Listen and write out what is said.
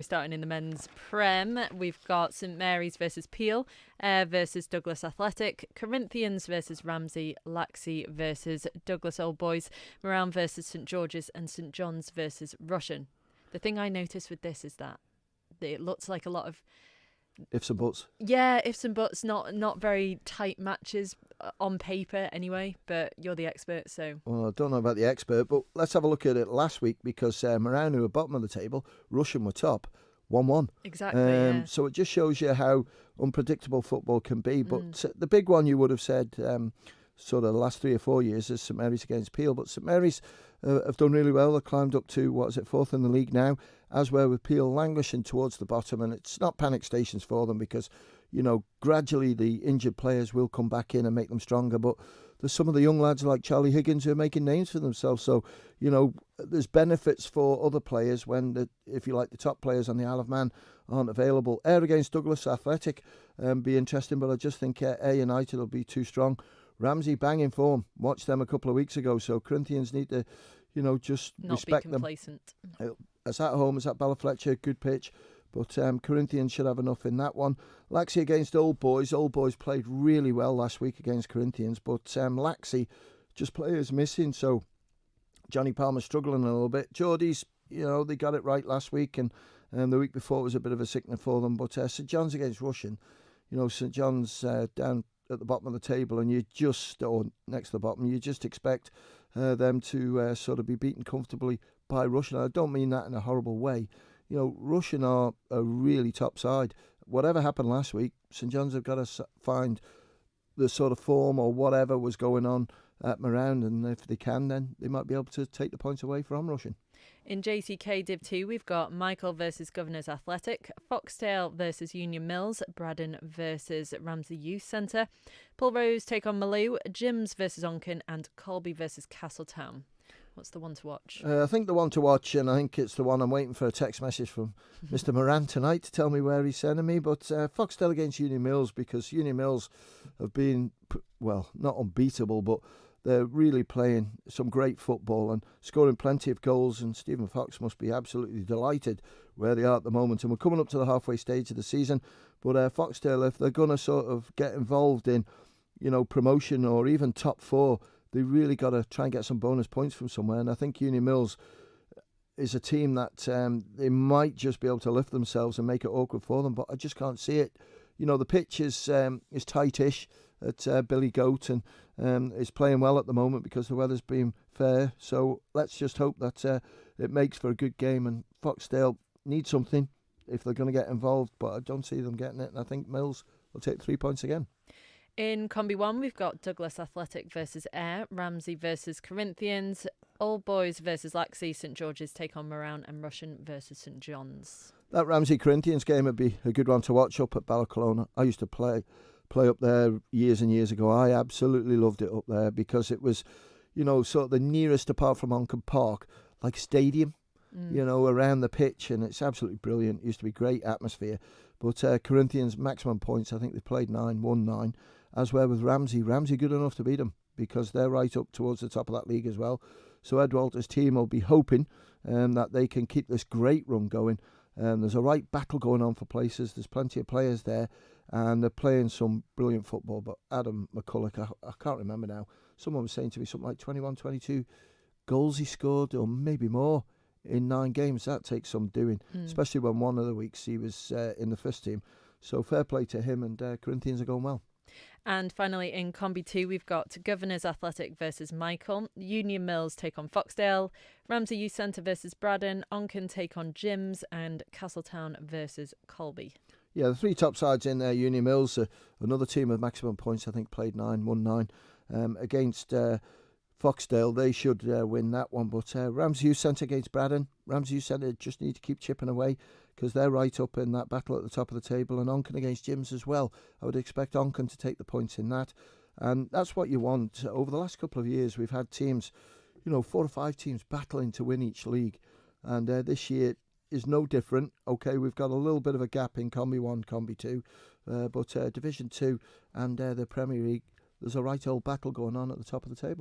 starting in the men's Prem. We've got St Mary's versus Peel, Ayr versus Douglas Athletic, Corinthians versus Ramsey, Laxey versus Douglas Old Boys, Moran versus St George's, and St John's versus Russian. The thing I noticed with this is that it looks like a lot of ifs and buts. Yeah, ifs and buts, not very tight matches on paper anyway, but you're the expert, so... Well, I don't know about the expert, but let's have a look at it last week, because Moran, who were bottom of the table, Russian were top, 1-1. Exactly, yeah. So it just shows you how unpredictable football can be. But the big one you would have said sort of the last 3 or 4 years is St Mary's against Peel. But St Mary's have done really well. They've climbed up to, 4th in the league now, as well with Peel languishing towards the bottom. And it's not panic stations for them because, gradually the injured players will come back in and make them stronger. But there's some of the young lads like Charlie Higgins who are making names for themselves. So, there's benefits for other players when, the top players on the Isle of Man aren't available. Ayr against Douglas Athletic be interesting, but I just think Ayr United will be too strong. Ramsey banging form. Watched them a couple of weeks ago, so Corinthians need to, just not respect be complacent. them. It's at home, it's at Ballafletcher, good pitch, but Corinthians should have enough in that one. Laxey against Old Boys. Old Boys played really well last week against Corinthians, but Laxey, just players missing, so Johnny Palmer struggling a little bit. Geordies, they got it right last week, and the week before was a bit of a sickness for them, but St John's against Russian. St John's down at the bottom of the table, and or next to the bottom, you just expect them to sort of be beaten comfortably by Russian. I don't mean that in a horrible way. Russian are a really top side. Whatever happened last week, St John's have got to find the sort of form or whatever was going on at Moran, and if they can, then they might be able to take the points away from Russian. In JCK Div 2, we've got Michael versus Governors Athletic, Foxdale versus Union Mills, Braddon versus Ramsey Youth Centre, Pulrose take on Maloo, Jims versus Onken, and Colby versus Castletown. What's the one to watch? I think the one to watch, and I think it's the one I'm waiting for a text message from Mr. Moran tonight to tell me where he's sending me, but Foxdale against Union Mills, because Union Mills have been, not unbeatable, but they're really playing some great football and scoring plenty of goals, and Stephen Fox must be absolutely delighted where they are at the moment. And we're coming up to the halfway stage of the season, but Foxdale, if they're going to sort of get involved in, promotion or even top 4, they really got to try and get some bonus points from somewhere. And I think Union Mills is a team that they might just be able to lift themselves and make it awkward for them, but I just can't see it. The pitch is tightish at Billy Goat, and is playing well at the moment because the weather's been fair. So let's just hope that it makes for a good game, and Foxdale need something if they're going to get involved, but I don't see them getting it, and I think Mills will take 3 points again. In Combi 1, we've got Douglas Athletic versus Ayr, Ramsey versus Corinthians, Old Boys versus Laxey, St George's take on Moran, and Russian versus St John's. That Ramsey Corinthians game would be a good one to watch up at Ballaclona. I used to play up there years and years ago. I absolutely loved it up there because it was, sort of the nearest, apart from Onken Park, like stadium, around the pitch, and it's absolutely brilliant. It used to be great atmosphere. But Corinthians, maximum points, I think they played 9, won 9, as well with Ramsey. Ramsey good enough to beat them because they're right up towards the top of that league as well. So Ed Walter's team will be hoping that they can keep this great run going. There's a right battle going on for places. There's plenty of players there, and they're playing some brilliant football. But Adam McCulloch, I can't remember now, someone was saying to me something like 21, 22 goals he scored, or maybe more, in 9 games. That takes some doing, especially when one of the weeks he was in the first team. So fair play to him, and Corinthians are going well. And finally, in Combi 2, we've got Governors Athletic versus Michael, Union Mills take on Foxdale, Ramsey Youth Centre versus Braddon, Onken take on Jims, and Castletown versus Colby. Yeah, the 3 top sides in there. Union Mills, another team with maximum points, I think played 9, won 9 against Foxdale. They should win that one. But Ramsey Youth Centre against Braddon. Ramsey Youth Centre just need to keep chipping away because they're right up in that battle at the top of the table. And Onken against Jims as well. I would expect Onken to take the points in that. And that's what you want. Over the last couple of years, we've had teams, 4 or 5 teams battling to win each league. And this year is no different. Okay, we've got a little bit of a gap in Combi 1, Combi 2. But Division 2 and the Premier League, there's a right old battle going on at the top of the table.